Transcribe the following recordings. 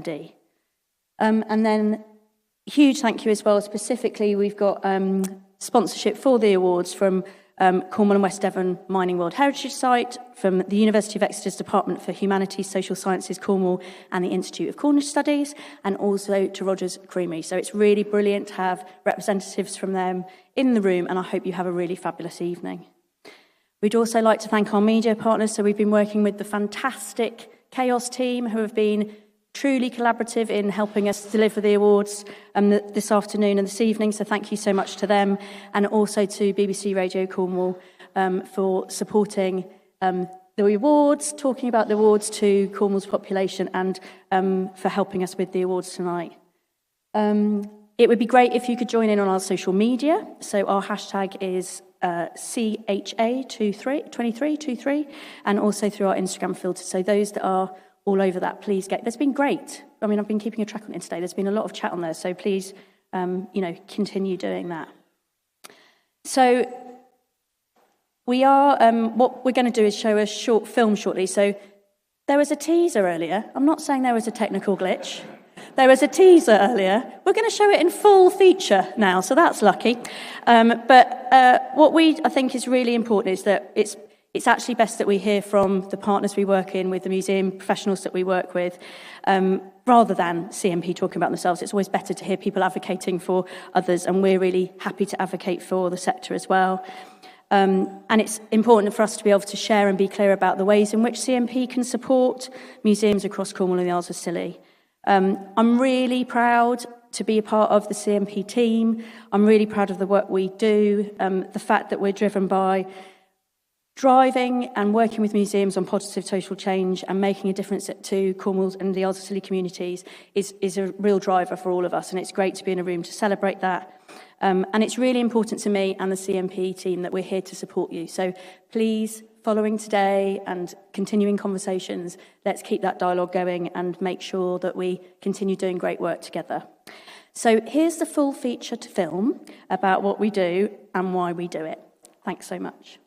D. And then huge thank you as well. Specifically, we've got sponsorship for the awards from Cornwall and West Devon Mining World Heritage Site, from the University of Exeter's Department for Humanities, Social Sciences, Cornwall, and the Institute of Cornish Studies, and also to Rogers Creamery. So it's really brilliant to have representatives from them in the room, and I hope you have a really fabulous evening. We'd also like to thank our media partners. So we've been working with the fantastic Chaos team, who have been truly collaborative in helping us deliver the awards this afternoon and this evening, so thank you so much to them, and also to BBC Radio Cornwall for supporting the awards, talking about the awards to Cornwall's population, and for helping us with the awards tonight. It would be great if you could join in on our social media, so our hashtag is CHA23, and also through our Instagram filter, so those that are all over that, please get. There's been great. I mean, I've been keeping a track on it today. There's been a lot of chat on there, so please, continue doing that. So we are. What we're going to do is show a short film shortly. So there was a teaser earlier. I'm not saying there was a technical glitch. There was a teaser earlier. We're going to show it in full feature now, so that's lucky. But what I think is really important is that it's actually best that we hear from the partners we work in with, the museum professionals that we work with, rather than CMP talking about themselves. It's always better to hear people advocating for others, and we're really happy to advocate for the sector as well. And it's important for us to be able to share and be clear about the ways in which CMP can support museums across Cornwall and the Isles of Scilly. I'm really proud to be a part of the CMP team. I'm really proud of the work we do, the fact that we're driven by driving and working with museums on positive social change and making a difference to Cornwall and the Isles of Scilly communities is a real driver for all of us, and it's great to be in a room to celebrate that. And it's really important to me and the CMP team that we're here to support you. So please, following today and continuing conversations, let's keep that dialogue going and make sure that we continue doing great work together. So here's the full feature to film about what we do and why we do it. Thanks so much.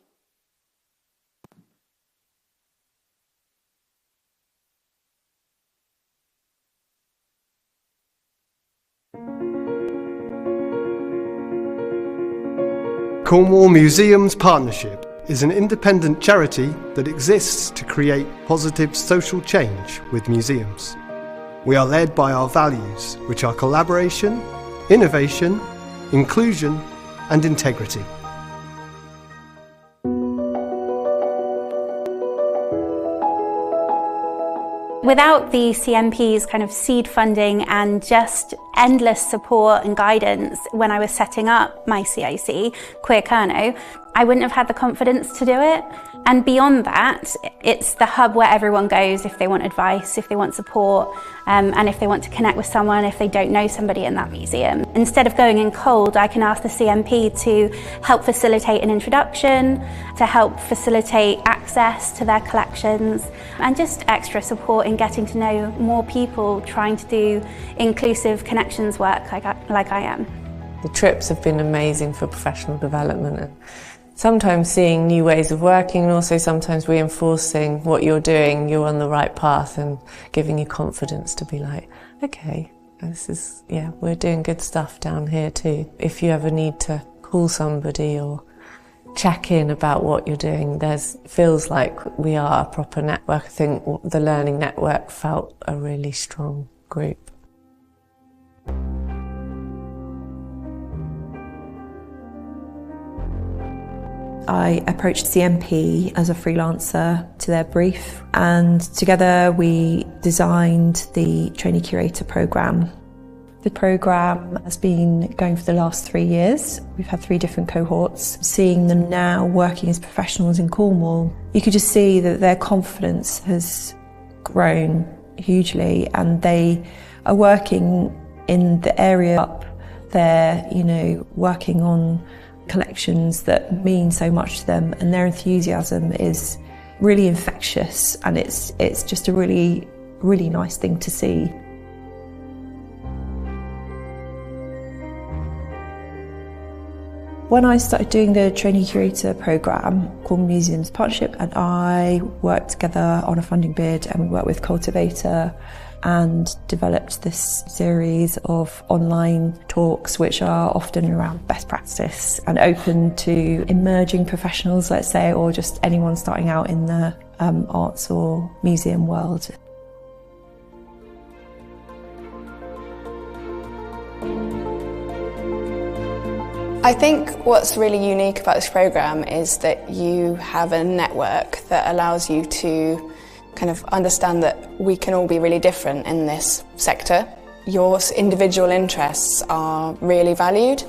Cornwall Museums Partnership is an independent charity that exists to create positive social change with museums. We are led by our values, which are collaboration, innovation, inclusion, and integrity. Without the CMP's kind of seed funding and just endless support and guidance when I was setting up my CIC, Queer Kerno, I wouldn't have had the confidence to do it. And beyond that, it's the hub where everyone goes if they want advice, if they want support, and if they want to connect with someone, if they don't know somebody in that museum. Instead of going in cold, I can ask the CMP to help facilitate an introduction, to help facilitate access to their collections, and just extra support in getting to know more people trying to do inclusive connections work like I am. The trips have been amazing for professional development, and sometimes seeing new ways of working, and also sometimes reinforcing what you're doing, you're on the right path, and giving you confidence to be like, okay, we're doing good stuff down here too. If you ever need to call somebody or check in about what you're doing, feels like we are a proper network. I think the Learning Network felt a really strong group. I approached CMP as a freelancer to their brief, and together we designed the trainee curator programme. The programme has been going for the last 3 years. We've had 3 different cohorts. Seeing them now working as professionals in Cornwall, you could just see that their confidence has grown hugely, and they are working in the area up there, working on collections that mean so much to them, and their enthusiasm is really infectious, and it's just a really, really nice thing to see. When I started doing the trainee curator programme, Cornwall Museums Partnership and I worked together on a funding bid, and we worked with Cultivator and developed this series of online talks which are often around best practice and open to emerging professionals, let's say, or just anyone starting out in the arts or museum world. I think what's really unique about this programme is that you have a network that allows you to kind of understand that we can all be really different in this sector. Your individual interests are really valued,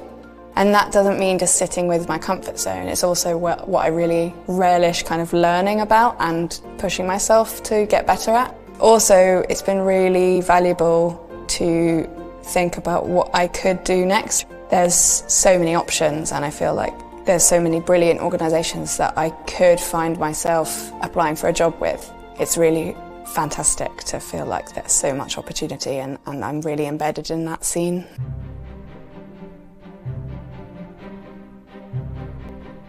and that doesn't mean just sitting with my comfort zone. It's also what I really relish kind of learning about and pushing myself to get better at. Also, it's been really valuable to think about what I could do next. There's so many options, and I feel like there's so many brilliant organisations that I could find myself applying for a job with. It's really fantastic to feel like there's so much opportunity, and I'm really embedded in that scene.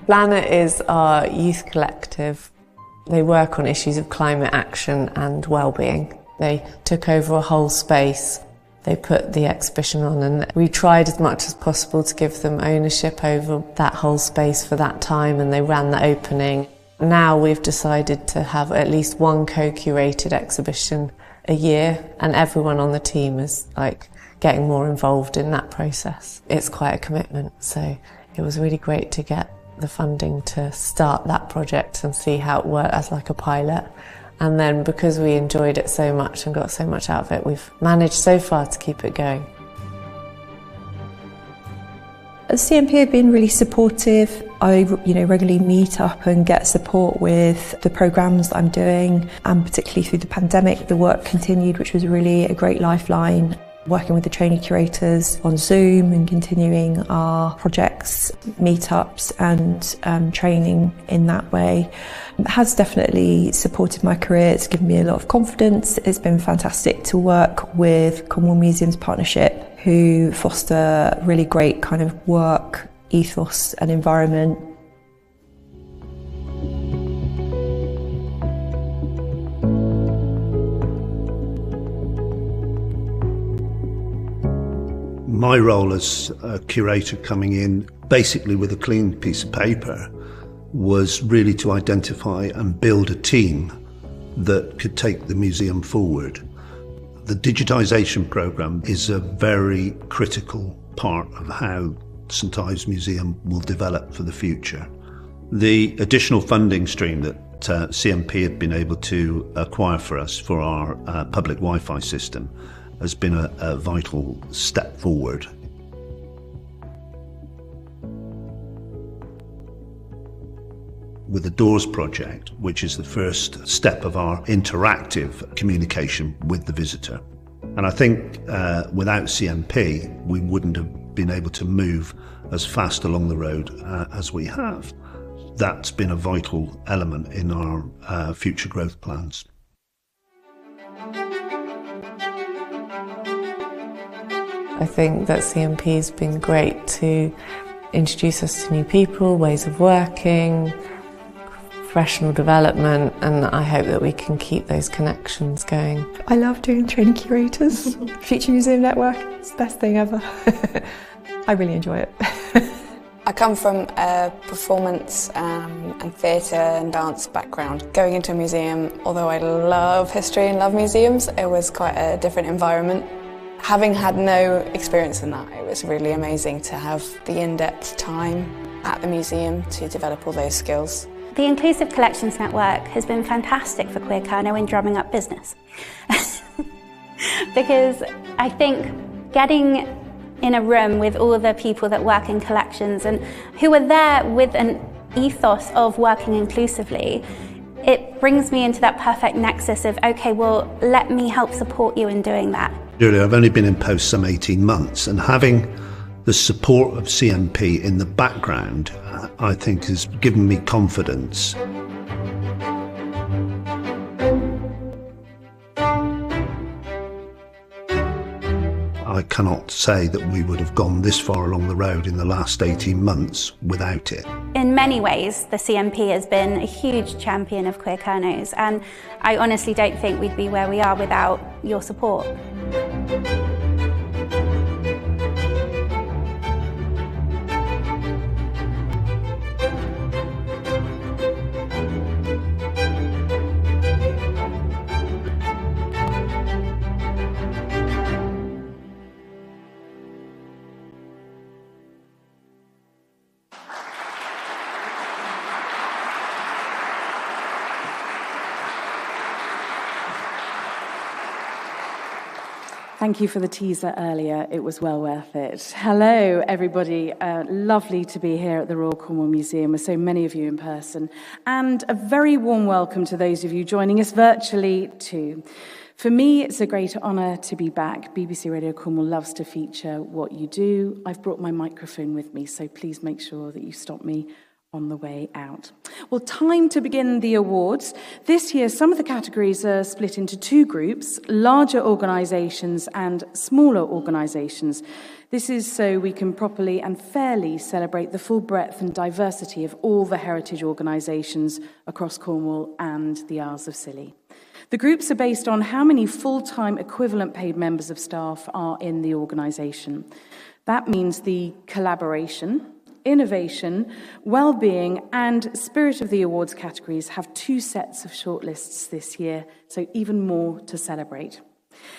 Planet is our youth collective. They work on issues of climate action and well-being. They took over a whole space. They put the exhibition on, and we tried as much as possible to give them ownership over that whole space for that time, and they ran the opening. Now we've decided to have at least one co-curated exhibition a year, and everyone on the team is getting more involved in that process. It's quite a commitment, so it was really great to get the funding to start that project and see how it worked as like a pilot. And then because we enjoyed it so much and got so much out of it, we've managed so far to keep it going. The CMP have been really supportive. I regularly meet up and get support with the programmes that I'm doing, and particularly through the pandemic, the work continued, which was really a great lifeline. Working with the trainee curators on Zoom and continuing our projects, meetups and training in that way has definitely supported my career. It's given me a lot of confidence. It's been fantastic to work with Cornwall Museums Partnership, who foster really great kind of work ethos and environment. My role as a curator coming in basically with a clean piece of paper was really to identify and build a team that could take the museum forward. The digitisation programme is a very critical part of how St Ives Museum will develop for the future. The additional funding stream that CMP had been able to acquire for us for our public Wi-Fi system has been a vital step forward. With the Doors project, which is the first step of our interactive communication with the visitor. And I think without CMP, we wouldn't have been able to move as fast along the road as we have. That's been a vital element in our future growth plans. I think that CMP has been great to introduce us to new people, ways of working, professional development, and I hope that we can keep those connections going. I love doing training curators. Future Museum Network, it's the best thing ever. I really enjoy it. I come from a performance and theatre and dance background. Going into a museum, although I love history and love museums, it was quite a different environment. Having had no experience in that, it was really amazing to have the in-depth time at the museum to develop all those skills. The Inclusive Collections Network has been fantastic for Queer Kernel in drumming up business. Because I think getting in a room with all the people that work in collections and who are there with an ethos of working inclusively, it brings me into that perfect nexus of, okay, well, let me help support you in doing that. I've only been in post some 18 months, and having the support of CMP in the background, I think has given me confidence. I cannot say that we would have gone this far along the road in the last 18 months without it. In many ways, the CMP has been a huge champion of queer Kernos, and I honestly don't think we'd be where we are without your support. Thank you for the teaser earlier. It was well worth it. Hello, everybody. Lovely to be here at the Royal Cornwall Museum with so many of you in person. And a very warm welcome to those of you joining us virtually too. For me, it's a great honour to be back. BBC Radio Cornwall loves to feature what you do. I've brought my microphone with me, so please make sure that you stop me on the way out. Well, time to begin the awards. This year, some of the categories are split into two groups, larger organisations and smaller organisations. This is so we can properly and fairly celebrate the full breadth and diversity of all the heritage organisations across Cornwall and the Isles of Scilly. The groups are based on how many full-time equivalent paid members of staff are in the organisation. That means the collaboration, innovation, well-being and spirit of the awards categories have two sets of shortlists this year, so even more to celebrate.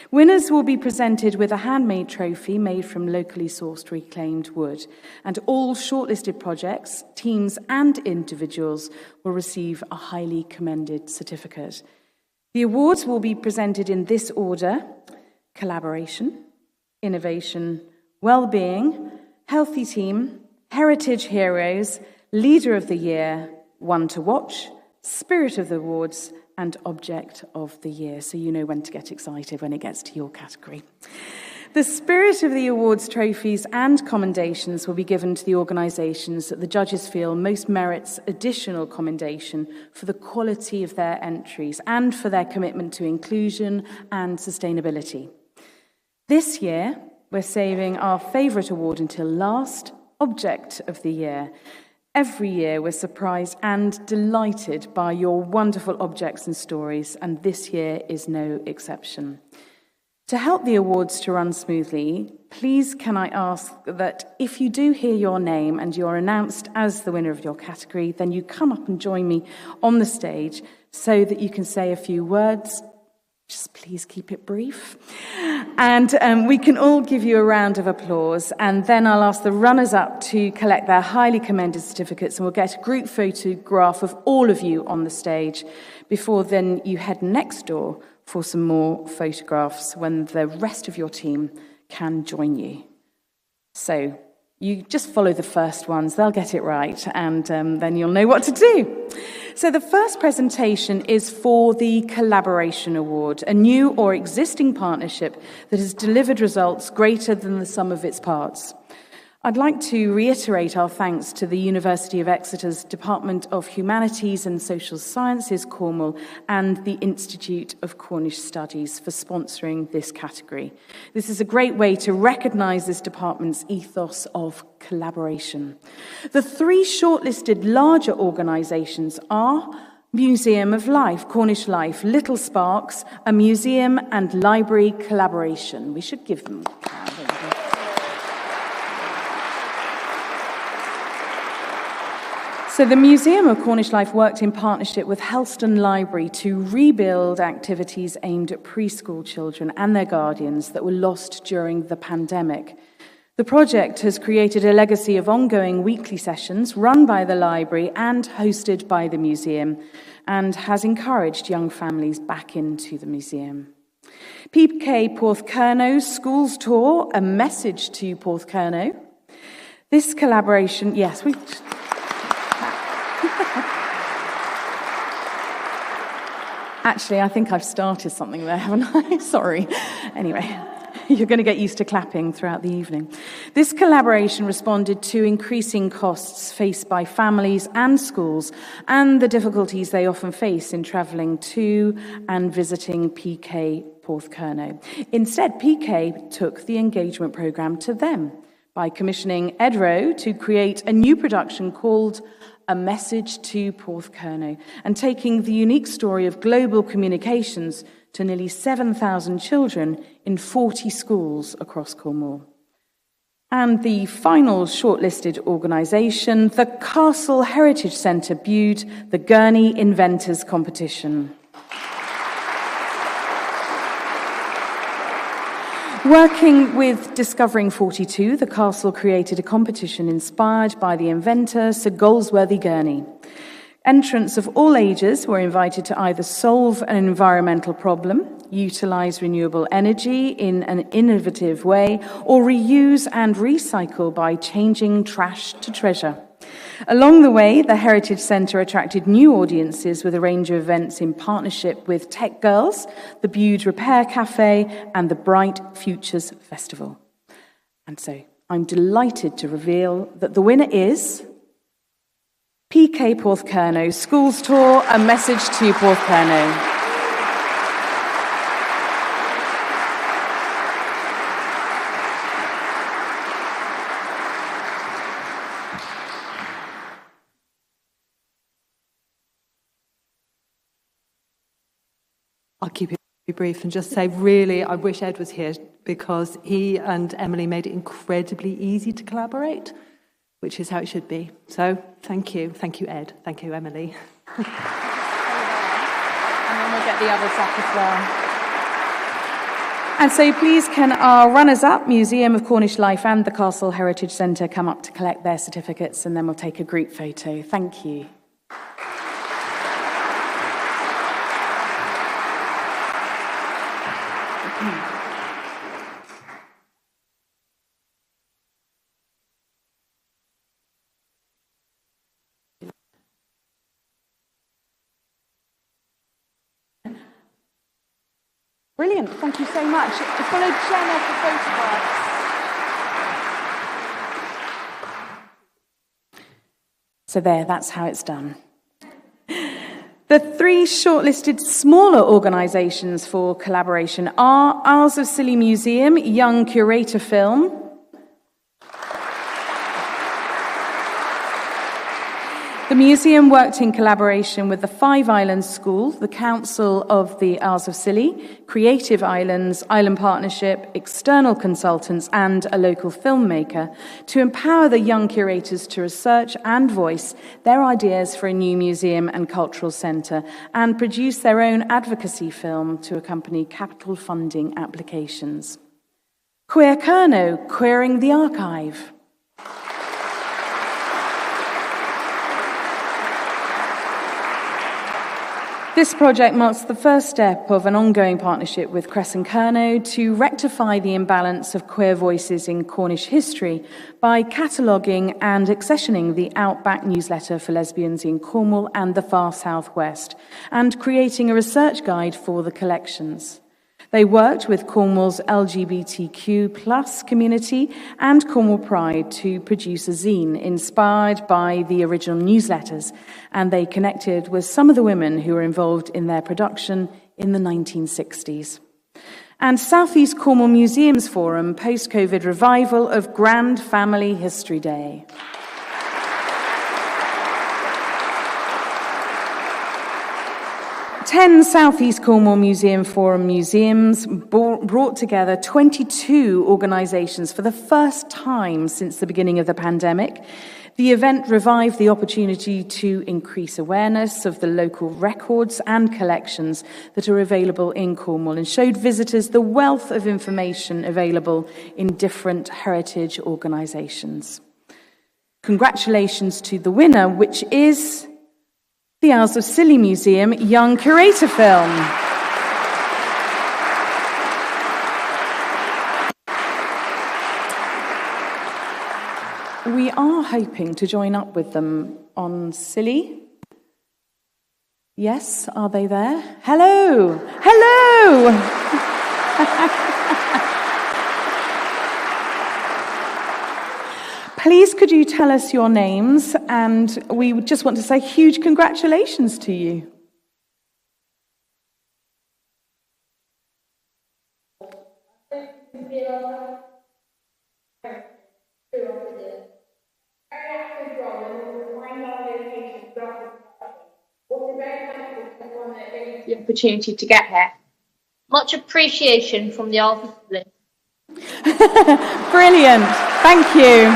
Winners will be presented with a handmade trophy made from locally sourced reclaimed wood, and all shortlisted projects, teams and individuals will receive a highly commended certificate. The awards will be presented in this order: collaboration, innovation, well-being, healthy team, Heritage Heroes, Leader of the Year, One to Watch, Spirit of the Awards, and Object of the Year. So you know when to get excited when it gets to your category. The Spirit of the Awards trophies and commendations will be given to the organisations that the judges feel most merits additional commendation for the quality of their entries and for their commitment to inclusion and sustainability. This year, we're saving our favourite award until last, Object of the Year. Every year we're surprised and delighted by your wonderful objects and stories, and this year is no exception. To help the awards to run smoothly, please can I ask that if you do hear your name and you're announced as the winner of your category, then you come up and join me on the stage so that you can say a few words. Just please keep it brief. And we can all give you a round of applause, and then I'll ask the runners-up to collect their highly commended certificates, and we'll get a group photograph of all of you on the stage before then you head next door for some more photographs when the rest of your team can join you. So you just follow the first ones, they'll get it right, and then you'll know what to do. So the first presentation is for the Collaboration Award, a new or existing partnership that has delivered results greater than the sum of its parts. I'd like to reiterate our thanks to the University of Exeter's Department of Humanities and Social Sciences, Cornwall, and the Institute of Cornish Studies for sponsoring this category. This is a great way to recognise this department's ethos of collaboration. The three shortlisted larger organisations are Museum of Life, Cornish Life, Little Sparks, a museum and library collaboration. We should give them a clap. So the Museum of Cornish Life worked in partnership with Helston Library to rebuild activities aimed at preschool children and their guardians that were lost during the pandemic. The project has created a legacy of ongoing weekly sessions run by the library and hosted by the museum, and has encouraged young families back into the museum. PK Porthcurno's Schools Tour, a message to Porthcurno. This collaboration, yes, we... Actually, I think I've started something there, haven't I? Sorry. Anyway, you're going to get used to clapping throughout the evening. This collaboration responded to increasing costs faced by families and schools and the difficulties they often face in travelling to and visiting PK Porthcurno. Instead, PK took the engagement programme to them by commissioning Ed Rowe to create a new production called A Message to Porthcurno, and taking the unique story of global communications to nearly 7,000 children in 40 schools across Cornwall. And the final shortlisted organisation, the Castle Heritage Centre, viewed the Gurney Inventors Competition. Working with Discovering 42, the Castle created a competition inspired by the inventor Sir Goldsworthy Gurney. Entrants of all ages were invited to either solve an environmental problem, utilise renewable energy in an innovative way, or reuse and recycle by changing trash to treasure. Along the way, the Heritage Centre attracted new audiences with a range of events in partnership with Tech Girls, the Bude Repair Cafe, and the Bright Futures Festival. And so I'm delighted to reveal that the winner is PK Porthcurno Schools Tour, A Message to Porthcurno. I'll keep it brief and just say, really, I wish Ed was here, because he and Emily made it incredibly easy to collaborate, which is how it should be. So thank you, Ed. Thank you, Emily. And then we'll get the others up as well. And so please can our runners-up, Museum of Cornish Life and the Castle Heritage Centre, come up to collect their certificates, and then we'll take a group photo. Thank you. Brilliant, thank you so much. To follow Jenna for photographs. So that's how it's done. The three shortlisted smaller organisations for collaboration are Isles of Scilly Museum, Young Curator Film, the museum worked in collaboration with the Five Islands School, the Council of the Isles of Scilly, Creative Islands, Island Partnership, external consultants and a local filmmaker to empower the young curators to research and voice their ideas for a new museum and cultural centre, and produce their own advocacy film to accompany capital funding applications. Porthcurno, Queering the Archive. This project marks the first step of an ongoing partnership with Crescent Cerno to rectify the imbalance of queer voices in Cornish history by cataloguing and accessioning the Outback newsletter for lesbians in Cornwall and the far southwest, and creating a research guide for the collections. They worked with Cornwall's LGBTQ+ community and Cornwall Pride to produce a zine inspired by the original newsletters, and they connected with some of the women who were involved in their production in the 1960s. And South East Cornwall Museums Forum, post-COVID revival of Grand Family History Day. 10 South East Cornwall Museum Forum museums brought together 22 organisations for the first time since the beginning of the pandemic. The event revived the opportunity to increase awareness of the local records and collections that are available in Cornwall, and showed visitors the wealth of information available in different heritage organisations. Congratulations to the winner, which is the Isles of Scilly Museum Young Curator Film. We are hoping to join up with them on Scilly. Yes, are they there? Hello! Hello! Please could you tell us your names, and we just want to say huge congratulations to you. The opportunity to get here. Much appreciation from the officers. Brilliant. Thank you.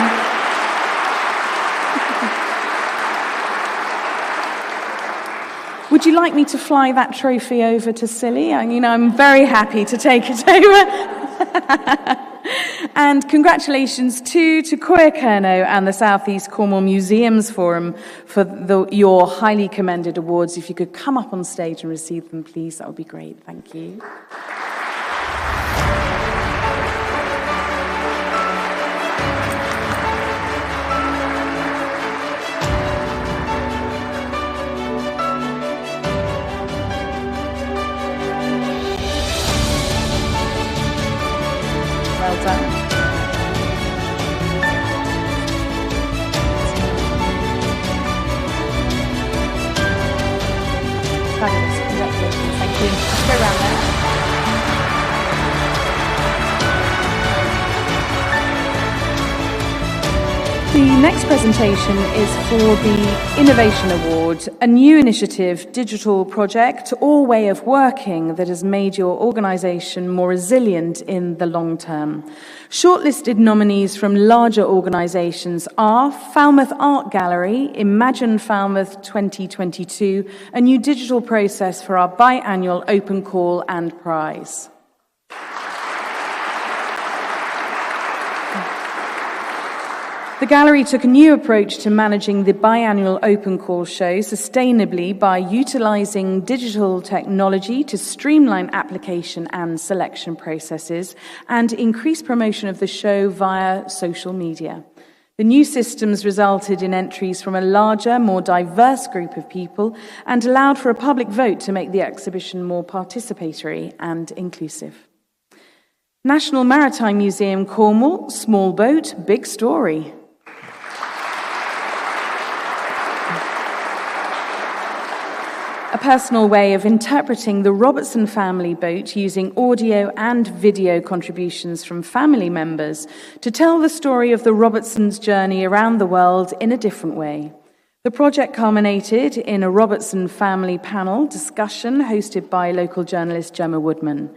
Would you like me to fly that trophy over to Silly? I'm very happy to take it over. And congratulations to Coir Cerno and the South East Cornwall Museums Forum for your highly commended awards. If you could come up on stage and receive them, please, that would be great. Thank you. Well done. Fabulous. Congratulations. Thank you. Let's go around there. The next presentation is for the Innovation Award, a new initiative, digital project or way of working that has made your organisation more resilient in the long term. Shortlisted nominees from larger organisations are Falmouth Art Gallery, Imagine Falmouth 2022, a new digital process for our biannual open call and prize. The gallery took a new approach to managing the biannual open call show sustainably by utilising digital technology to streamline application and selection processes and increase promotion of the show via social media. The new systems resulted in entries from a larger, more diverse group of people and allowed for a public vote to make the exhibition more participatory and inclusive. National Maritime Museum Cornwall, small boat, big story. A personal way of interpreting the Robertson family boat using audio and video contributions from family members to tell the story of the Robertsons' journey around the world in a different way. The project culminated in a Robertson family panel discussion hosted by local journalist Gemma Woodman.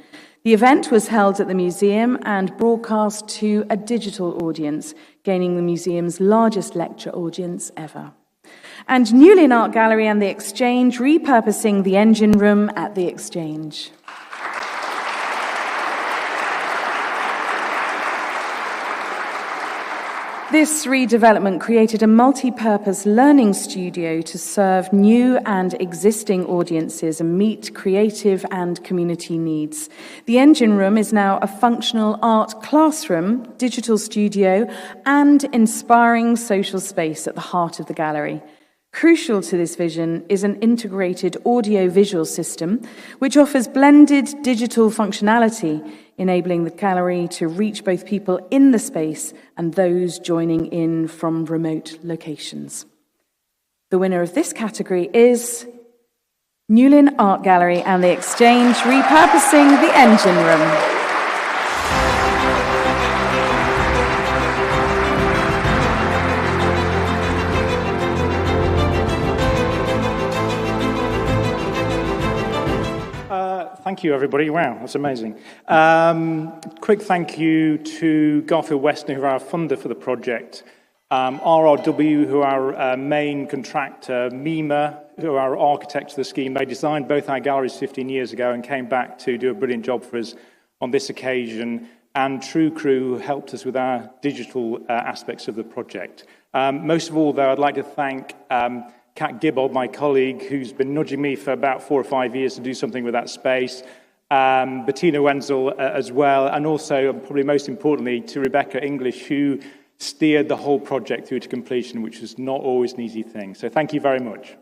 The event was held at the museum and broadcast to a digital audience, gaining the museum's largest lecture audience ever. And Newlyn Art Gallery and the Exchange repurposing the engine room at the Exchange. This redevelopment created a multi-purpose learning studio to serve new and existing audiences and meet creative and community needs. The engine room is now a functional art classroom, digital studio, and inspiring social space at the heart of the gallery. Crucial to this vision is an integrated audio-visual system which offers blended digital functionality, enabling the gallery to reach both people in the space and those joining in from remote locations. The winner of this category is Newlyn Art Gallery and the Exchange repurposing the engine room. Thank you, everybody. Wow, that's amazing. Quick thank you to Garfield Weston, who are our funder for the project, RRW, who are our main contractor, MEMA, who are our architects of the scheme. They designed both our galleries 15 years ago and came back to do a brilliant job for us on this occasion, and True Crew, who helped us with our digital aspects of the project. Most of all, though, I'd like to thank Kat Gibbold, my colleague, who's been nudging me for about 4 or 5 years to do something with that space, Bettina Wenzel as well, and also, probably most importantly, to Rebecca English, who steered the whole project through to completion, which was not always an easy thing. So thank you very much.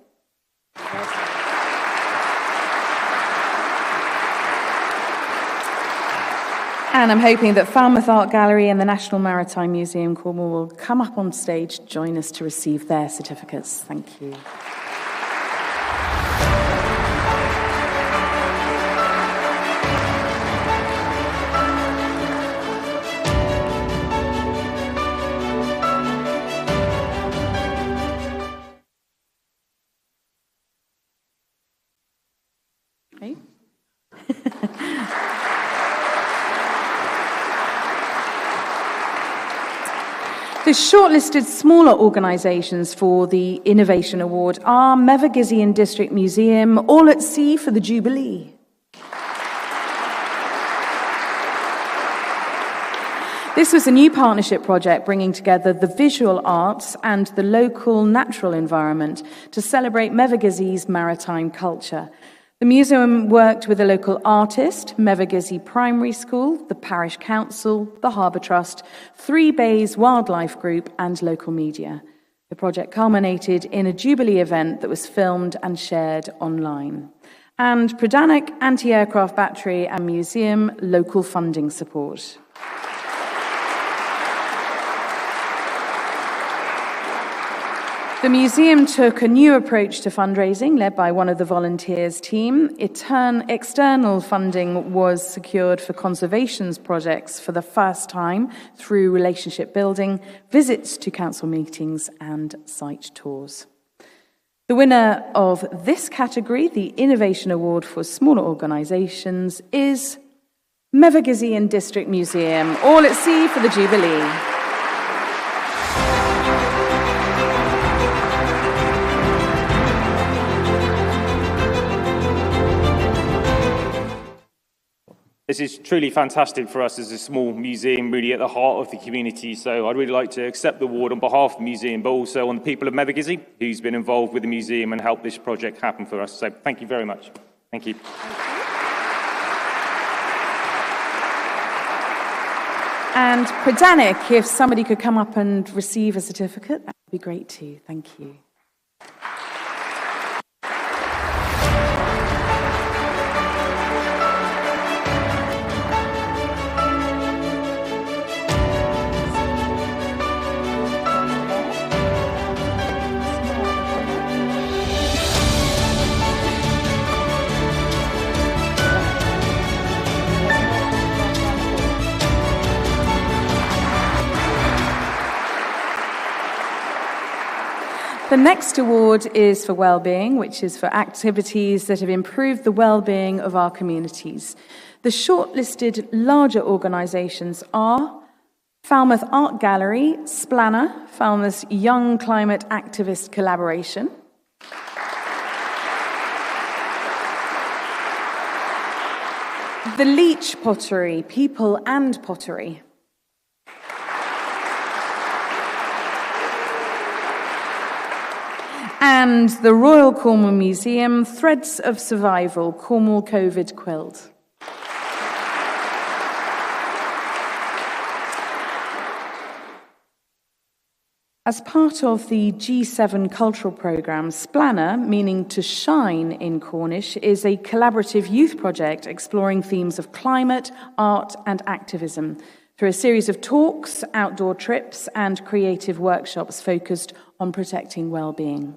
And I'm hoping that Falmouth Art Gallery and the National Maritime Museum Cornwall will come up on stage, join us to receive their certificates. Thank you. The shortlisted smaller organisations for the Innovation Award are Mevergizian District Museum, All at Sea for the Jubilee. This was a new partnership project bringing together the visual arts and the local natural environment to celebrate Mevergizi's maritime culture. The museum worked with a local artist, Mevergizi Primary School, the Parish Council, the Harbour Trust, Three Bays Wildlife Group and local media. The project culminated in a Jubilee event that was filmed and shared online. And Pradanic Anti-Aircraft Battery and Museum local funding support. The museum took a new approach to fundraising, led by one of the volunteers' team. External funding was secured for conservation projects for the first time through relationship building, visits to council meetings and site tours. The winner of this category, the Innovation Award for Smaller Organisations, is Mevergizian District Museum, All at Sea for the Jubilee. This is truly fantastic for us as a small museum, really at the heart of the community. So I'd really like to accept the award on behalf of the museum, but also on the people of Mevergizi, who's been involved with the museum and helped this project happen for us. So thank you very much. Thank you. And Pradanic, if somebody could come up and receive a certificate, that would be great too. Thank you. The next award is for Wellbeing, which is for activities that have improved the well-being of our communities. The shortlisted larger organisations are Falmouth Art Gallery, Splanner, Falmouth's Young Climate Activist Collaboration, the Leach Pottery, People and Pottery, and the Royal Cornwall Museum, Threads of Survival, Cornwall COVID Quilt. As part of the G7 cultural programme, Splanner, meaning to shine in Cornish, is a collaborative youth project exploring themes of climate, art and activism through a series of talks, outdoor trips and creative workshops focused on protecting well-being.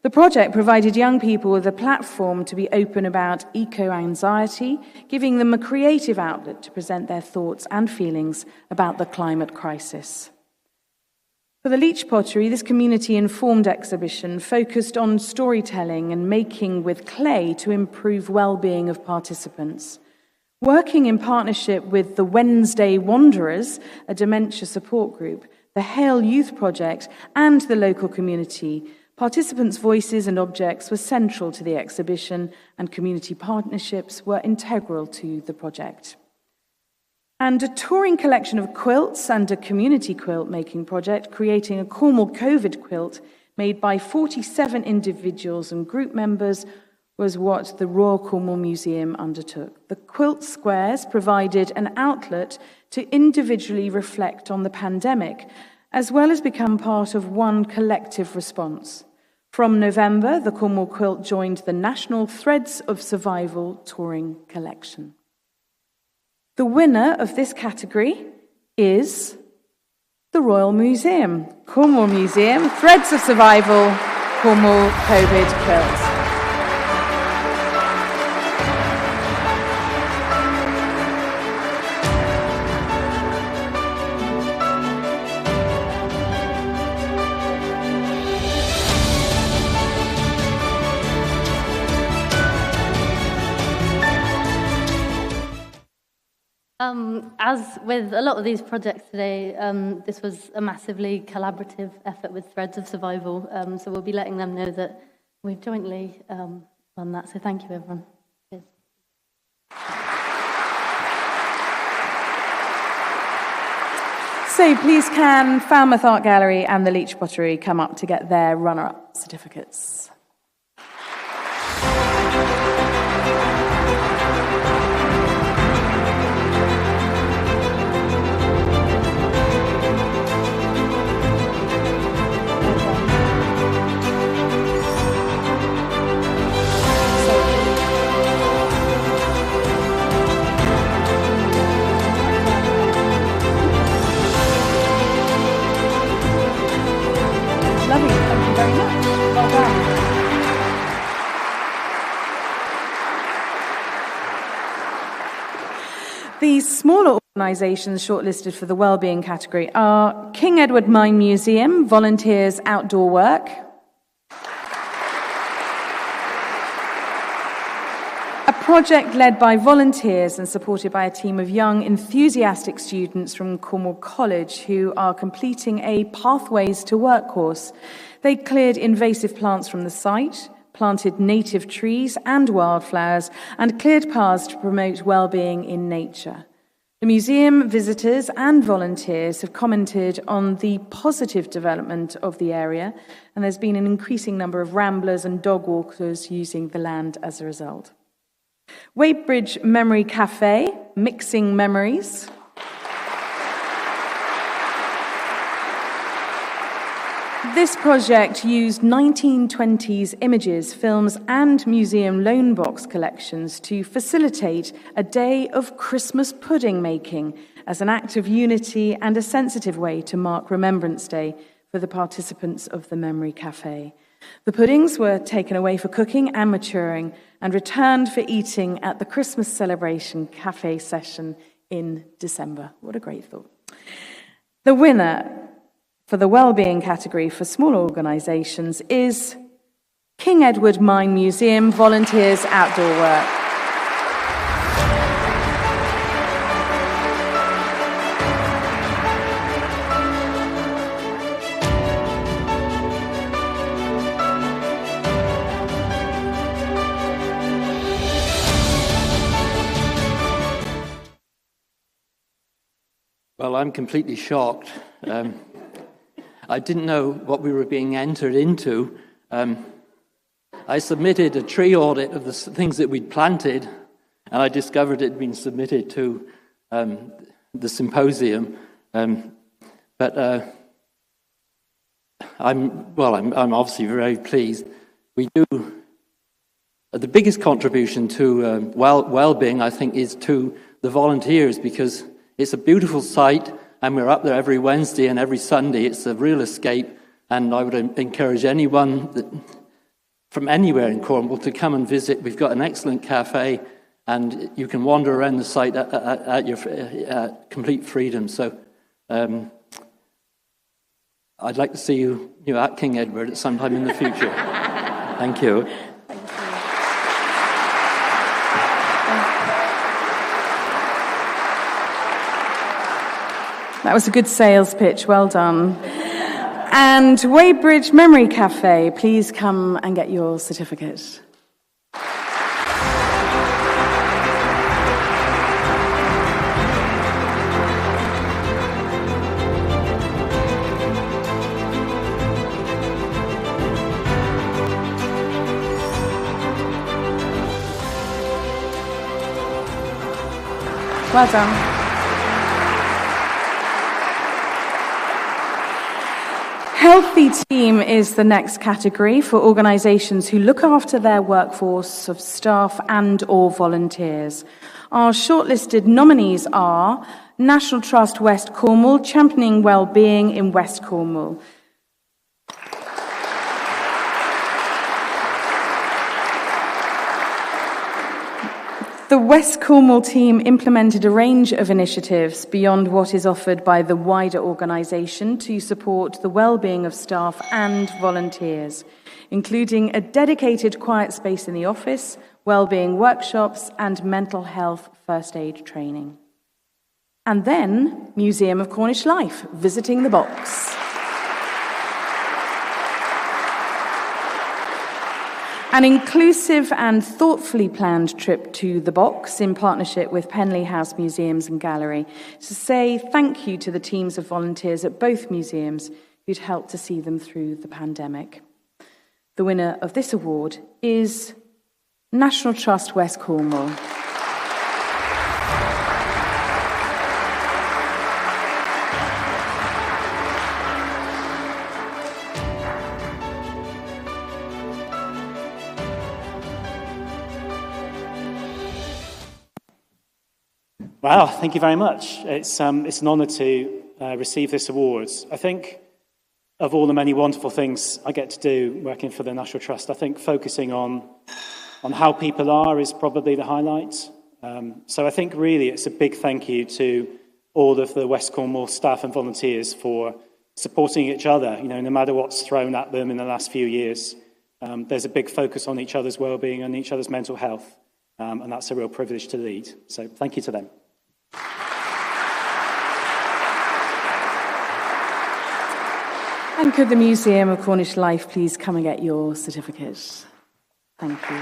The project provided young people with a platform to be open about eco-anxiety, giving them a creative outlet to present their thoughts and feelings about the climate crisis. For the Leach Pottery, this community-informed exhibition focused on storytelling and making with clay to improve well-being of participants. Working in partnership with the Wednesday Wanderers, a dementia support group, the Hale Youth Project and the local community, participants' voices and objects were central to the exhibition and community partnerships were integral to the project. And a touring collection of quilts and a community quilt making project creating a Cornwall COVID quilt made by 47 individuals and group members was what the Royal Cornwall Museum undertook. The quilt squares provided an outlet to individually reflect on the pandemic, as well as become part of one collective response. From November, the Cornwall quilt joined the National Threads of Survival touring collection. The winner of this category is the Royal Museum, Cornwall Museum, Threads of Survival, Cornwall COVID quilt. As with a lot of these projects today, this was a massively collaborative effort with Threads of Survival. So we'll be letting them know that we've jointly done that. So thank you, everyone. Cheers. So please can Falmouth Art Gallery and the Leach Pottery come up to get their runner-up certificates. Lovely, thank you very much. Well done. The smaller organisations shortlisted for the Wellbeing category are King Edward Mine Museum, Volunteers Outdoor Work, a project led by volunteers and supported by a team of young, enthusiastic students from Cornwall College who are completing a Pathways to Work course. They cleared invasive plants from the site, planted native trees and wildflowers, and cleared paths to promote well-being in nature. The museum visitors and volunteers have commented on the positive development of the area, and there's been an increasing number of ramblers and dog walkers using the land as a result. Wadebridge Memory Cafe, Mixing Memories. This project used 1920s images, films and museum loan box collections to facilitate a day of Christmas pudding making as an act of unity and a sensitive way to mark Remembrance Day for the participants of the Memory Cafe. The puddings were taken away for cooking and maturing and returned for eating at the Christmas celebration cafe session in December. What a great thought. The winner for the Wellbeing category for small organisations is King Edward Mine Museum Volunteers Outdoor Work. Well, I'm completely shocked. I didn't know what we were being entered into. I submitted a tree audit of the things that we'd planted, and I discovered it had been submitted to the symposium. But I'm obviously very pleased. We do the biggest contribution to well-being, I think, is to the volunteers, because it's a beautiful site. And we're up there every Wednesday and every Sunday. It's a real escape. And I would encourage anyone from anywhere in Cornwall to come and visit. We've got an excellent cafe, and you can wander around the site at your complete freedom. So I'd like to see you at King Edward at some time in the future. Thank you. That was a good sales pitch, well done. And Wadebridge Memory Cafe, please come and get your certificate. Well done. Healthy Team is the next category for organisations who look after their workforce of staff and or volunteers. Our shortlisted nominees are National Trust West Cornwall, championing well-being in West Cornwall. The West Cornwall team implemented a range of initiatives beyond what is offered by the wider organisation to support the well-being of staff and volunteers, including a dedicated quiet space in the office, well-being workshops and mental health first aid training. And then Museum of Cornish Life, visiting the box. An inclusive and thoughtfully planned trip to the box in partnership with Penley House Museums and Gallery to say thank you to the teams of volunteers at both museums who'd helped to see them through the pandemic. The winner of this award is National Trust West Cornwall. Wow, thank you very much. It's an honour to receive this award. I think of all the many wonderful things I get to do working for the National Trust, I think focusing on how people are is probably the highlight. So I think really it's a big thank you to all of the West Cornwall staff and volunteers for supporting each other, no matter what's thrown at them in the last few years. There's a big focus on each other's well-being and each other's mental health, and that's a real privilege to lead. So thank you to them. And could the Museum of Cornish Life please come and get your certificate? Thank you.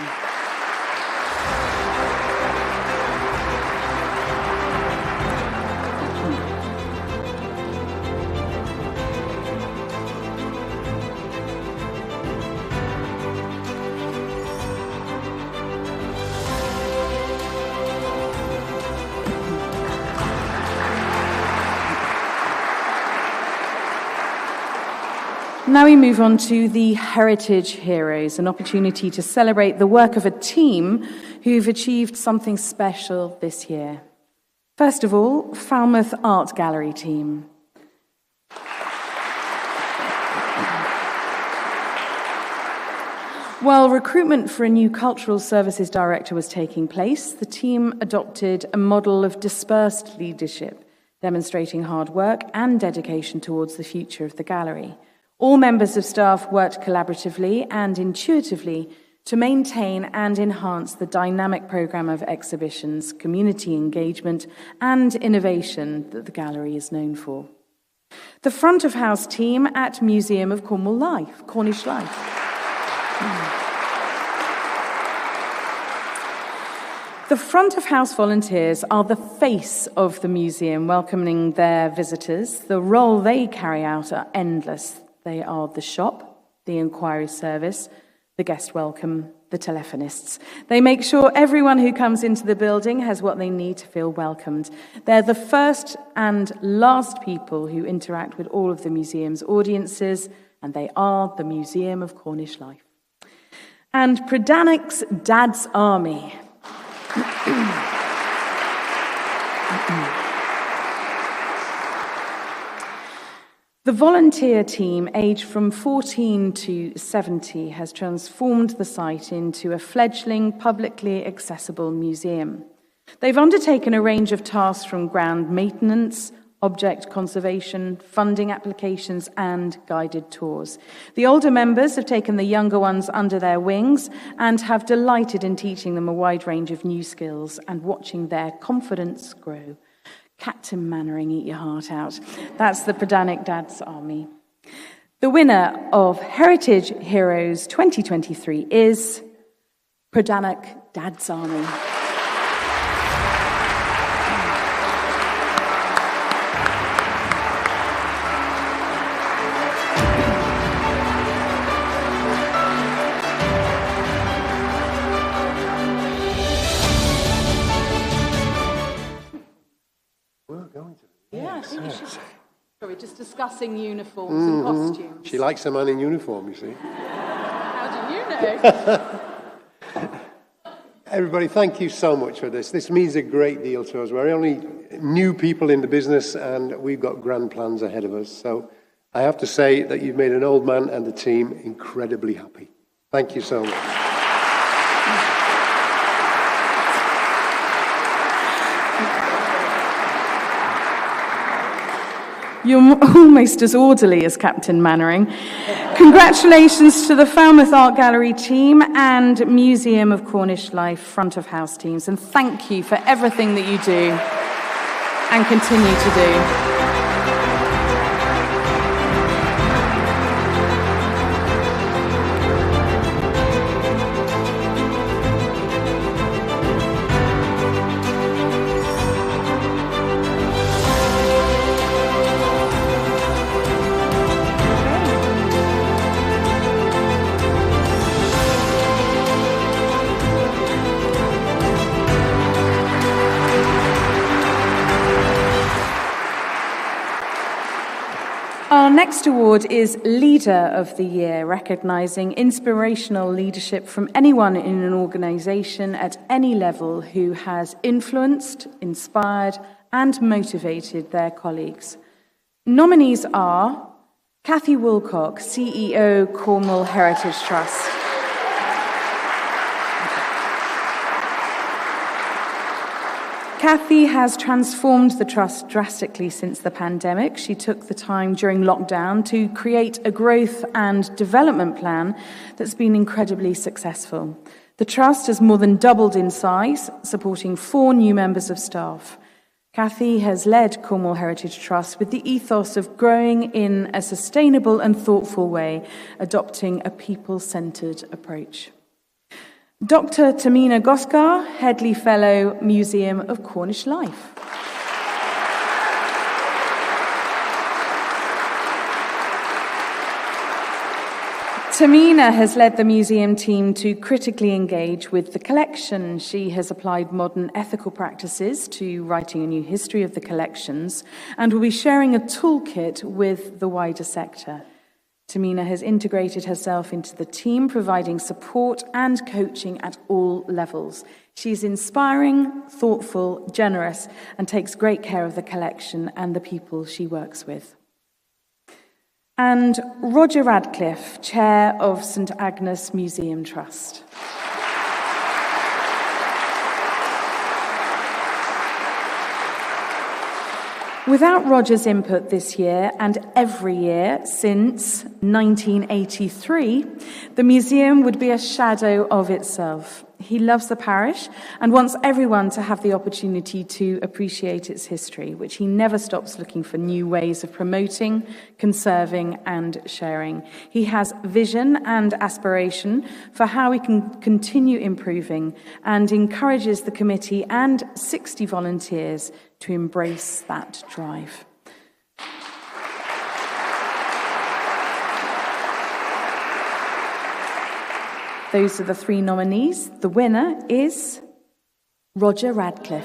Now we move on to the Heritage Heroes, an opportunity to celebrate the work of a team who've achieved something special this year. First of all, Falmouth Art Gallery team. While recruitment for a new cultural services director was taking place, the team adopted a model of dispersed leadership, demonstrating hard work and dedication towards the future of the gallery. All members of staff worked collaboratively and intuitively to maintain and enhance the dynamic programme of exhibitions, community engagement and innovation that the gallery is known for. The front of house team at Museum of Cornish Life. The front of house volunteers are the face of the museum, welcoming their visitors. The role they carry out are endless. They are the shop, the inquiry service, the guest welcome, the telephonists. They make sure everyone who comes into the building has what they need to feel welcomed. They're the first and last people who interact with all of the museum's audiences, and they are the Museum of Cornish Life. And Predanic's Dad's Army. The volunteer team, aged from 14 to 70, has transformed the site into a fledgling, publicly accessible museum. They've undertaken a range of tasks from ground maintenance, object conservation, funding applications, and guided tours. The older members have taken the younger ones under their wings and have delighted in teaching them a wide range of new skills and watching their confidence grow. Captain Mannering, eat your heart out. That's the Predanic Dad's Army. The winner of Heritage Heroes 2023 is Predanic Dad's Army. Sorry, just discussing uniforms and costumes. She likes a man in uniform, you see. How do you know? Everybody, thank you so much for this. This means a great deal to us. We're only new people in the business and we've got grand plans ahead of us. So I have to say that you've made an old man and the team incredibly happy. Thank you so much. You're almost as orderly as Captain Mannering. Congratulations to the Falmouth Art Gallery team and Museum of Cornish Life front of house teams. And thank you for everything that you do and continue to do. Our next award is Leader of the Year, recognising inspirational leadership from anyone in an organisation at any level who has influenced, inspired and motivated their colleagues. Nominees are Cathy Woolcock, CEO, Cornwall Heritage Trust. Cathy has transformed the Trust drastically since the pandemic. She took the time during lockdown to create a growth and development plan that's been incredibly successful. The Trust has more than doubled in size, supporting 4 new members of staff. Cathy has led Cornwall Heritage Trust with the ethos of growing in a sustainable and thoughtful way, adopting a people-centred approach. Dr. Tamina Goskar, Headley Fellow, Museum of Cornish Life. Tamina has led the museum team to critically engage with the collection. She has applied modern ethical practices to writing a new history of the collections and will be sharing a toolkit with the wider sector. Tamina has integrated herself into the team, providing support and coaching at all levels. She's inspiring, thoughtful, generous, and takes great care of the collection and the people she works with. And Roger Radcliffe, Chair of St Agnes Museum Trust. Without Roger's input this year and every year since 1983, the museum would be a shadow of itself. He loves the parish and wants everyone to have the opportunity to appreciate its history, which he never stops looking for new ways of promoting, conserving and sharing. He has vision and aspiration for how we can continue improving and encourages the committee and 60 volunteers to embrace that drive. Those are the 3 nominees. The winner is Roger Radcliffe.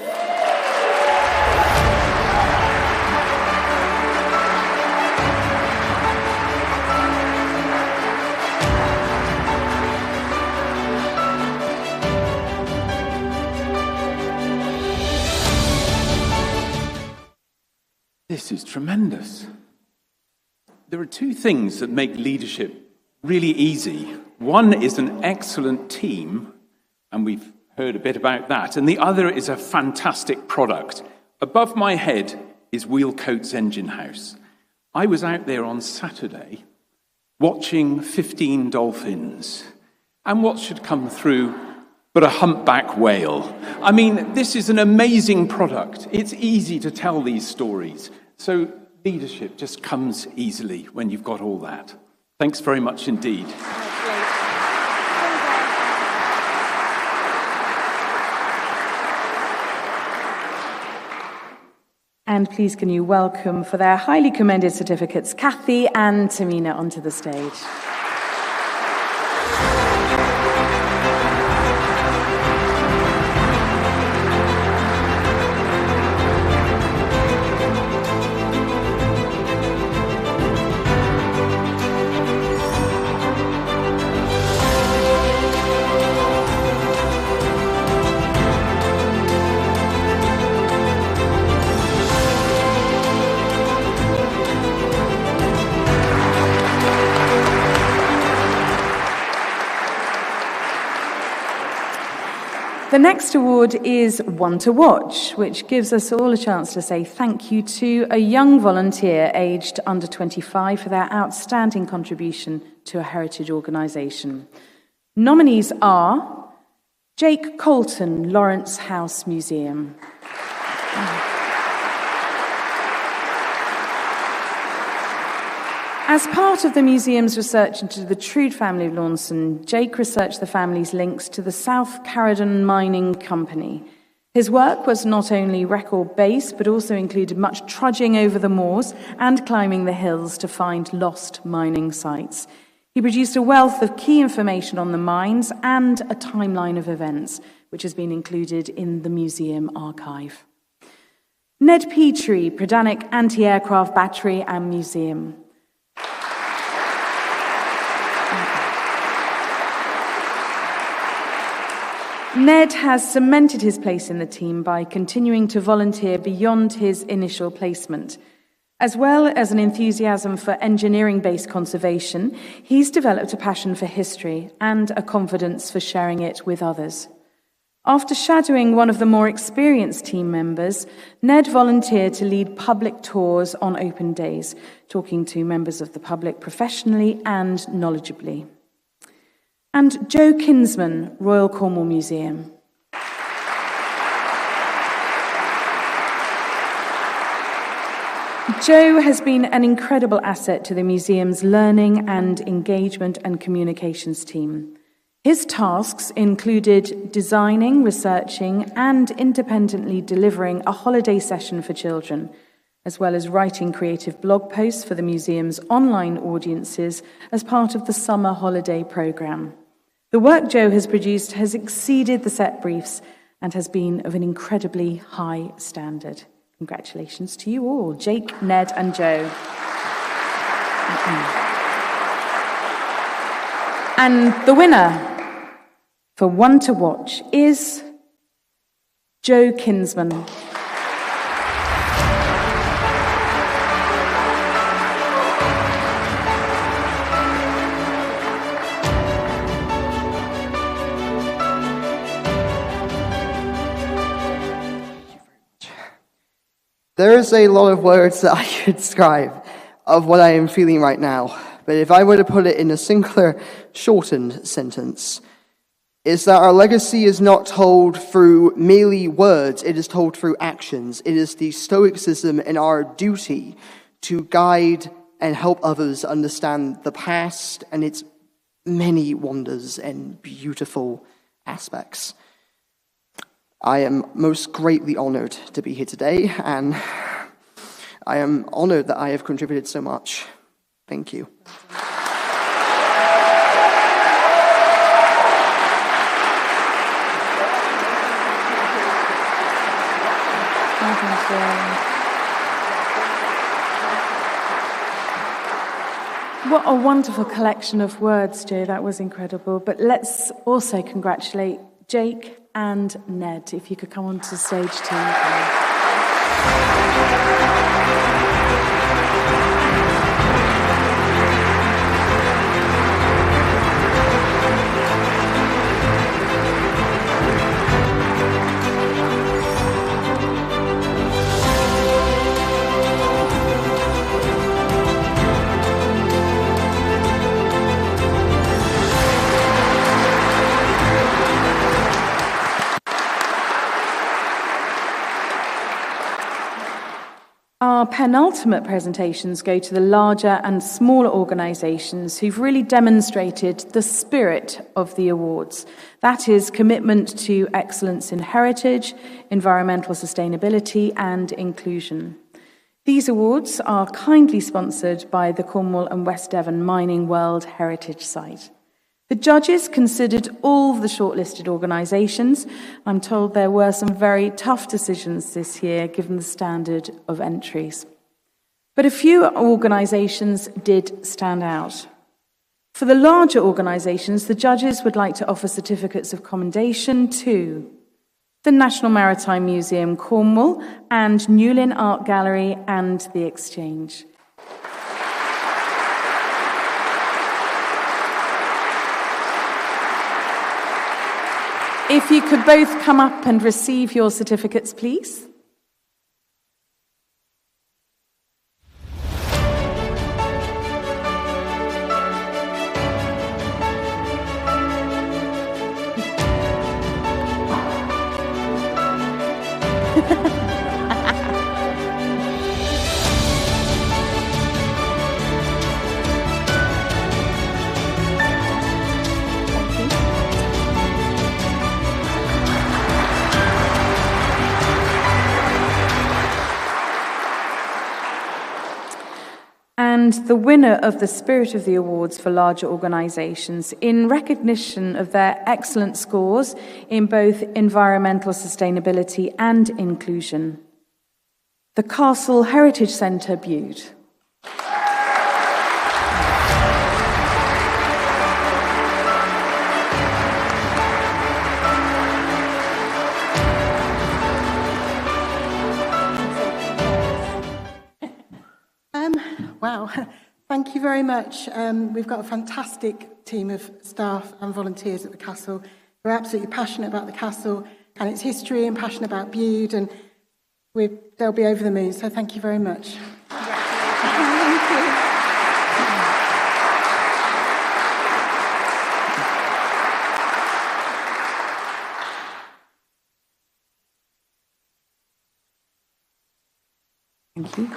This is tremendous. There are 2 things that make leadership really easy. One is an excellent team, and we've heard a bit about that, and the other is a fantastic product. Above my head is Wheelcoats Engine House. I was out there on Saturday watching 15 dolphins, and what should come through but a humpback whale. I mean, this is an amazing product. It's easy to tell these stories. So leadership just comes easily when you've got all that. Thanks very much indeed. And please can you welcome for their highly commended certificates, Cathy and Tamina onto the stage. The next award is One to Watch, which gives us all a chance to say thank you to a young volunteer aged under 25 for their outstanding contribution to a heritage organisation. Nominees are Jake Colton, Lawrence House Museum. As part of the museum's research into the Trude family of Launson, Jake researched the family's links to the South Caradon Mining Company. His work was not only record-based, but also included much trudging over the moors and climbing the hills to find lost mining sites. He produced a wealth of key information on the mines and a timeline of events, which has been included in the museum archive. Ned Petrie, Predanic Anti-Aircraft Battery and Museum. Ned has cemented his place in the team by continuing to volunteer beyond his initial placement. As well as an enthusiasm for engineering-based conservation, he's developed a passion for history and a confidence for sharing it with others. After shadowing one of the more experienced team members, Ned volunteered to lead public tours on open days, talking to members of the public professionally and knowledgeably. And Joe Kinsman, Royal Cornwall Museum. Joe has been an incredible asset to the museum's learning and engagement and communications team. His tasks included designing, researching, and independently delivering a holiday session for children, as well as writing creative blog posts for the museum's online audiences as part of the summer holiday programme. The work Joe has produced has exceeded the set briefs and has been of an incredibly high standard. Congratulations to you all, Jake, Ned, and Joe. And the winner for One to Watch is Joe Kinsman. There is a lot of words that I could describe of what I am feeling right now, but if I were to put it in a singular, shortened sentence, is that our legacy is not told through merely words, it is told through actions. It is the stoicism in our duty to guide and help others understand the past and its many wonders and beautiful aspects. I am most greatly honored to be here today, and I am honored that I have contributed so much. Thank you. What a wonderful collection of words, Joe. That was incredible. But let's also congratulate Jake and Ned. If you could come onto the stage too. Our penultimate presentations go to the larger and smaller organisations who've really demonstrated the spirit of the awards. That is commitment to excellence in heritage, environmental sustainability and inclusion. These awards are kindly sponsored by the Cornwall and West Devon Mining World Heritage Site. The judges considered all of the shortlisted organisations. I'm told there were some very tough decisions this year, given the standard of entries. But a few organisations did stand out. For the larger organisations, the judges would like to offer certificates of commendation to the National Maritime Museum, Cornwall, and Newlyn Art Gallery and the Exchange. If you could both come up and receive your certificates, please. and the winner of the Spirit of the Awards for larger organisations in recognition of their excellent scores in both environmental sustainability and inclusion. The Castle Heritage Centre, Bude. Wow, thank you very much. We've got a fantastic team of staff and volunteers at the castle who are absolutely passionate about the castle and its history and passionate about Bude, and they'll be over the moon, so thank you very much. Thank you.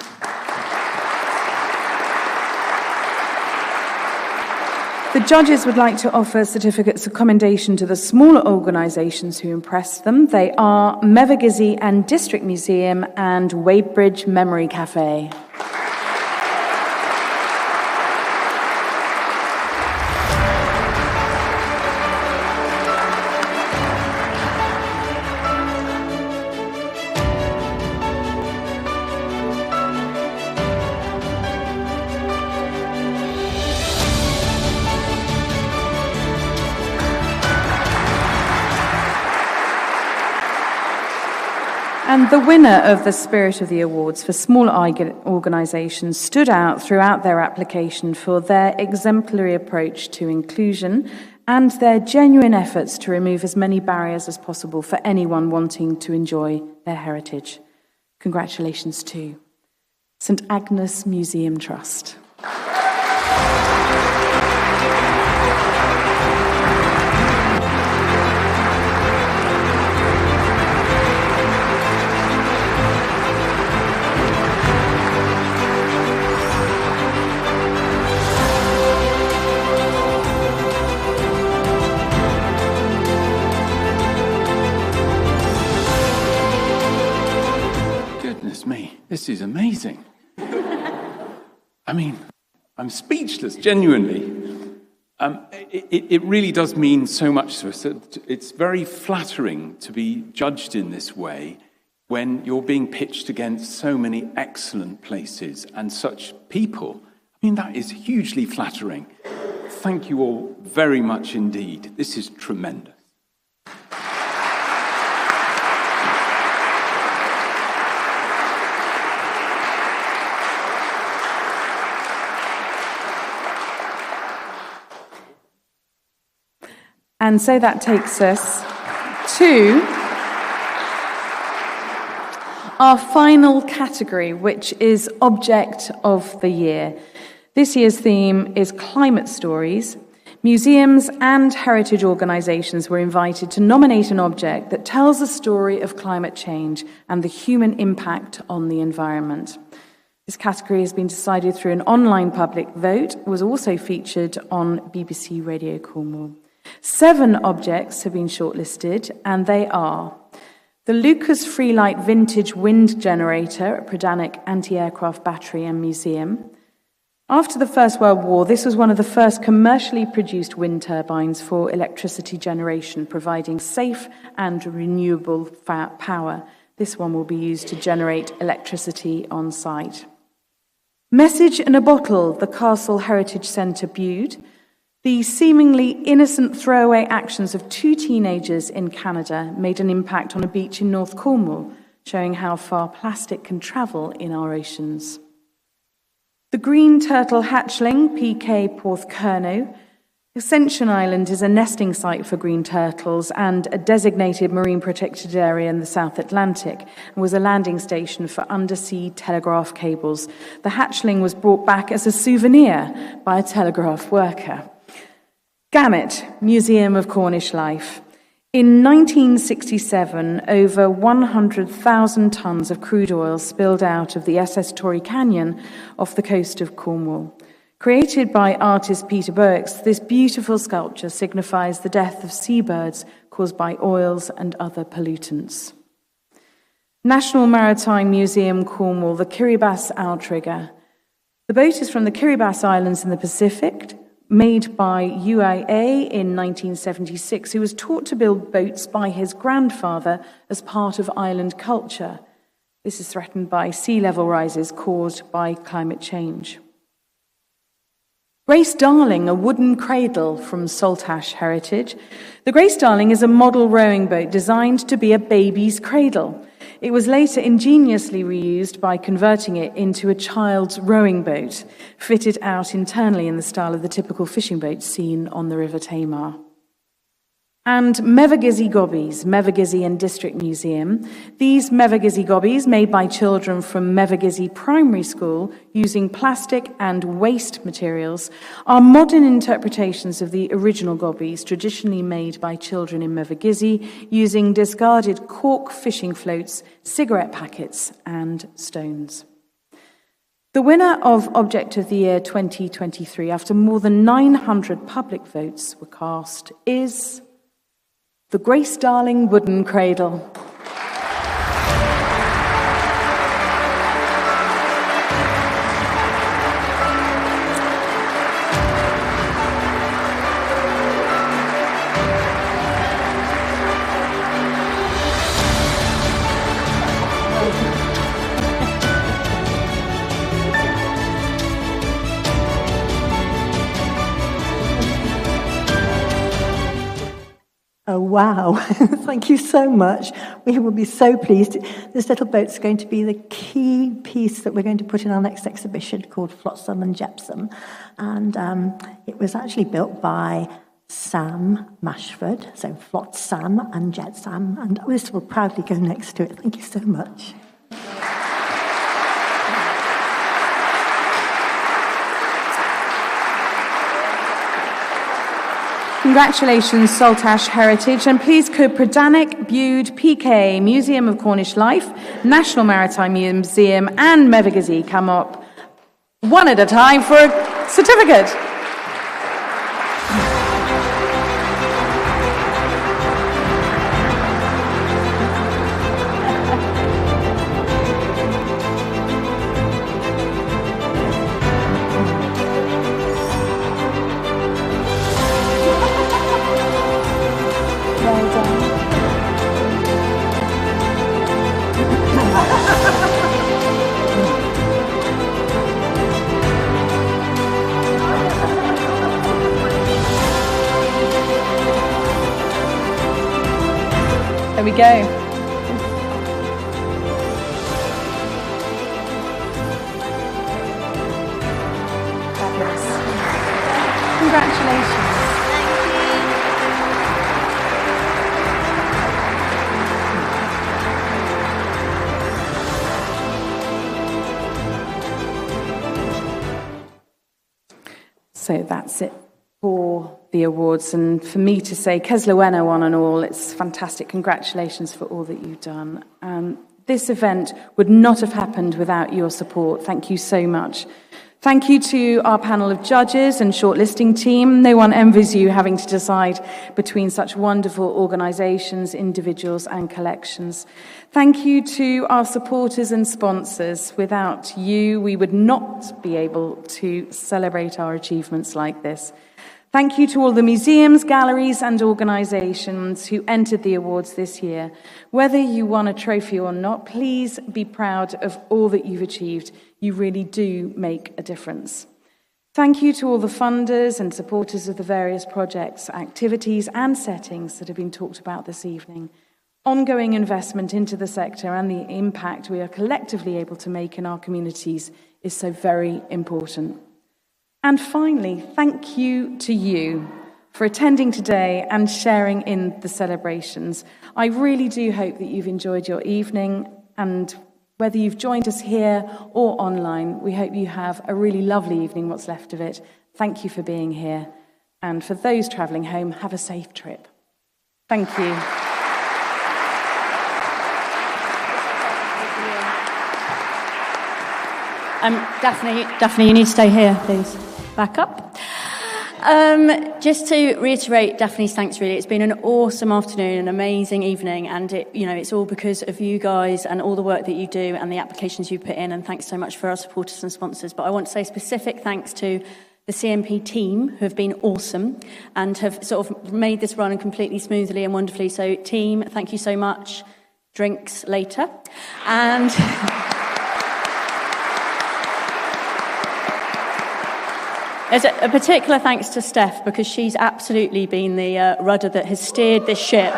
The judges would like to offer certificates of commendation to the smaller organisations who impressed them. They are Mevagissey and District Museum and Wadebridge Memory Cafe. And the winner of the Spirit of the Awards for smaller organisations stood out throughout their application for their exemplary approach to inclusion and their genuine efforts to remove as many barriers as possible for anyone wanting to enjoy their heritage. Congratulations to St Agnes Museum Trust. Me, this is amazing. I mean, I'm speechless, genuinely. It really does mean so much to us. It's very flattering to be judged in this way when you're being pitched against so many excellent places and such people. I mean, that is hugely flattering. Thank you all very much indeed. This is tremendous. And so that takes us to our final category, which is Object of the Year. This year's theme is Climate Stories. Museums and heritage organisations were invited to nominate an object that tells the story of climate change and the human impact on the environment. This category has been decided through an online public vote, was also featured on BBC Radio Cornwall. 7 objects have been shortlisted, and they are the Lucas Freelight Vintage Wind Generator at Prydanig Anti-Aircraft Battery and Museum. After the First World War, this was one of the first commercially produced wind turbines for electricity generation, providing safe and renewable power. This one will be used to generate electricity on site. Message in a Bottle, the Castle Heritage Centre, Bude. The seemingly innocent throwaway actions of 2 teenagers in Canada made an impact on a beach in North Cornwall, showing how far plastic can travel in our oceans. The Green Turtle Hatchling, PK Porthcurno. Ascension Island is a nesting site for green turtles and a designated marine protected area in the South Atlantic, and was a landing station for undersea telegraph cables. The hatchling was brought back as a souvenir by a telegraph worker. Gammet, Museum of Cornish Life. In 1967, over 100,000 tonnes of crude oil spilled out of the SS Torrey Canyon off the coast of Cornwall. Created by artist Peter Burks, this beautiful sculpture signifies the death of seabirds caused by oils and other pollutants. National Maritime Museum Cornwall, the Kiribati Outrigger. The boat is from the Kiribati Islands in the Pacific, made by UIA in 1976, who was taught to build boats by his grandfather as part of island culture. This is threatened by sea level rises caused by climate change. Grace Darling, a wooden cradle from Saltash Heritage. The Grace Darling is a model rowing boat designed to be a baby's cradle. It was later ingeniously reused by converting it into a child's rowing boat, fitted out internally in the style of the typical fishing boat seen on the River Tamar. And Mevagissey Gobbies, Mevagissey and District Museum. These Mevagissey Gobbies, made by children from Mevagissey Primary School using plastic and waste materials, are modern interpretations of the original gobbies traditionally made by children in Mevagissey using discarded cork fishing floats, cigarette packets and stones. The winner of Object of the Year 2023, after more than 900 public votes were cast, is the Grace Darling wooden cradle. Oh, wow. Thank you so much. We will be so pleased. This little boat's going to be the key piece that we're going to put in our next exhibition called Flotsam and Jetsam. And it was actually built by Sam Mashford, so Flotsam and Jetsam. And this will proudly go next to it. Thank you so much. Congratulations, Saltash Heritage, and please could Prydanig, Bude, PK, Museum of Cornish Life, National Maritime Museum and Mevagissey come up one at a time for a certificate. There we go. Fabulous. Congratulations. So that's it for the awards, and for me to say Keslowena one and all, it's fantastic. Congratulations for all that you've done. This event would not have happened without your support. Thank you so much. Thank you to our panel of judges and shortlisting team. No one envies you having to decide between such wonderful organisations, individuals and collections. Thank you to our supporters and sponsors. Without you, we would not be able to celebrate our achievements like this. Thank you to all the museums, galleries and organisations who entered the awards this year. Whether you won a trophy or not, please be proud of all that you've achieved. You really do make a difference. Thank you to all the funders and supporters of the various projects, activities and settings that have been talked about this evening. Ongoing investment into the sector and the impact we are collectively able to make in our communities is so very important. And finally, thank you to you for attending today and sharing in the celebrations. I really do hope that you've enjoyed your evening, and whether you've joined us here or online, we hope you have a really lovely evening, what's left of it. Thank you for being here. And for those travelling home, have a safe trip. Thank you. Daphne, you need to stay here, please. Back up. Just to reiterate Daphne's thanks, really. It's been an awesome afternoon, an amazing evening, and it's all because of you guys and all the work that you do and the applications you put in, and thanks so much for our supporters and sponsors. But I want to say specific thanks to the CMP team, who have been awesome and have sort of made this run completely smoothly and wonderfully. So team, thank you so much. Drinks later. And there's a particular thanks to Steph, because she's absolutely been the rudder that has steered this ship.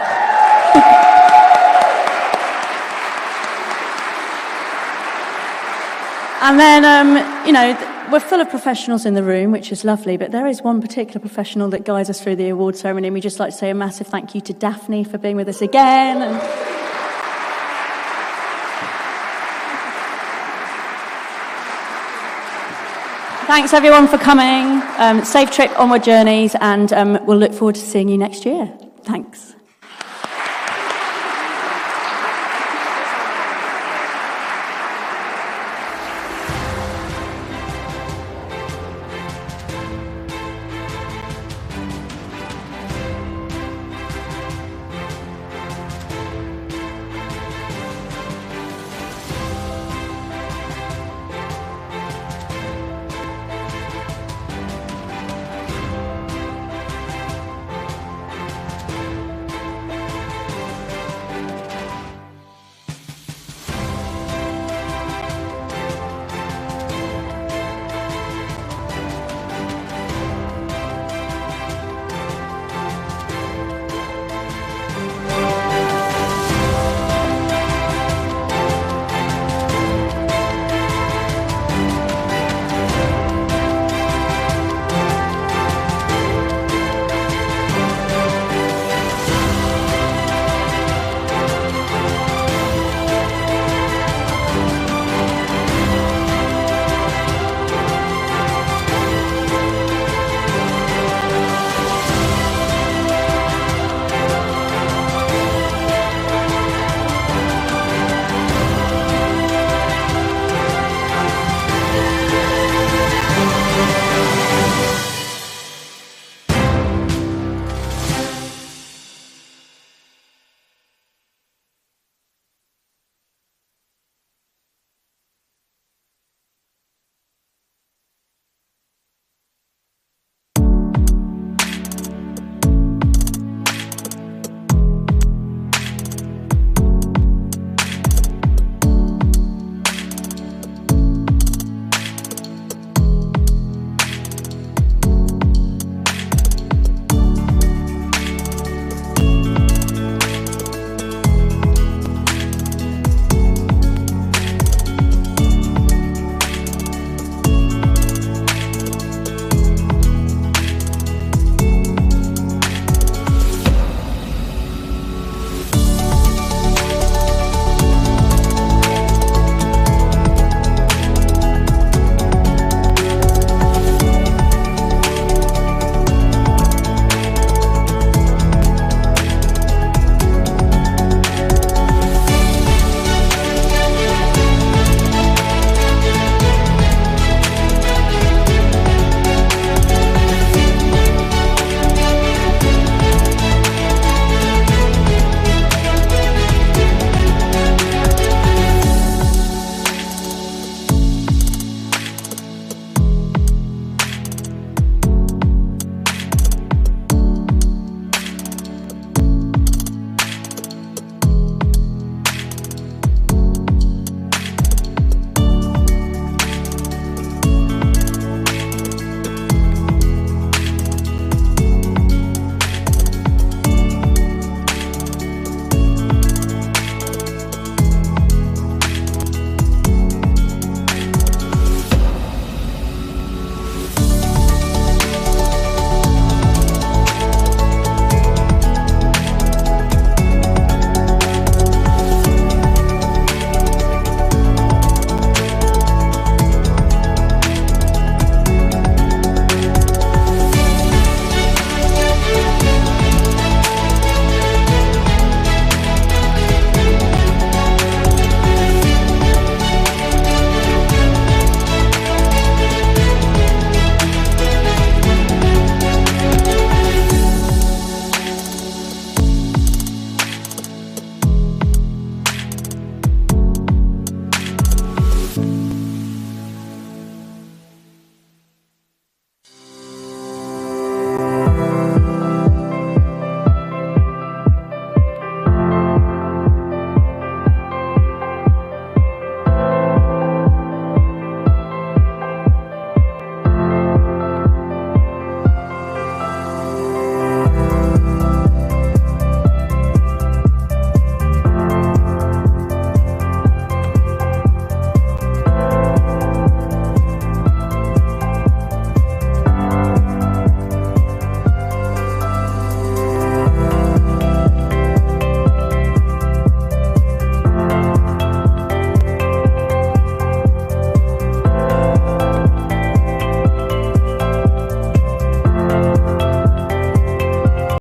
And then, we're full of professionals in the room, which is lovely, but there is one particular professional that guides us through the award ceremony, and we'd just like to say a massive thank you to Daphne for being with us again. And thanks everyone for coming. Safe trip, onward journeys, and we'll look forward to seeing you next year. Thanks.